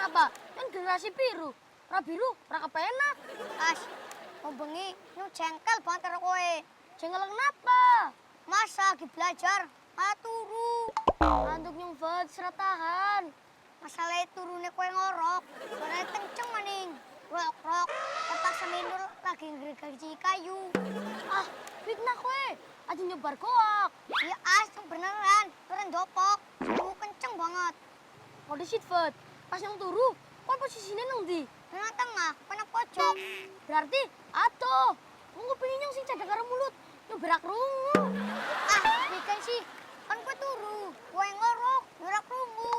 apa? Yang generasi biru. Ora biru, ora kepenak. As, mau bengi, nu jengkel banget karo kowe. Jengkel kenapa? Masa lagi belajar, malah turu. Ngantuk nyung banget, serat tahan. Masalah turune kowe ngorok, barang kenceng maning. Rok-rok, terpaksa mindur lagi ngergaji kayu. Ah, fitnah kowe. Aja nyebar goak. Ya as, yang beneran, keren dopok. Turu kenceng banget. Kode sitfet. Pas yang turu, kowe posisinya nang ndi? Nang tengah, kena pojok. Berarti atuh. Monggo pengen yang sing cedek karo mulut. Nyobrak rungu. Ah, ikan sih, kan kowe turu. Kowe ngorok, ngerak rungu.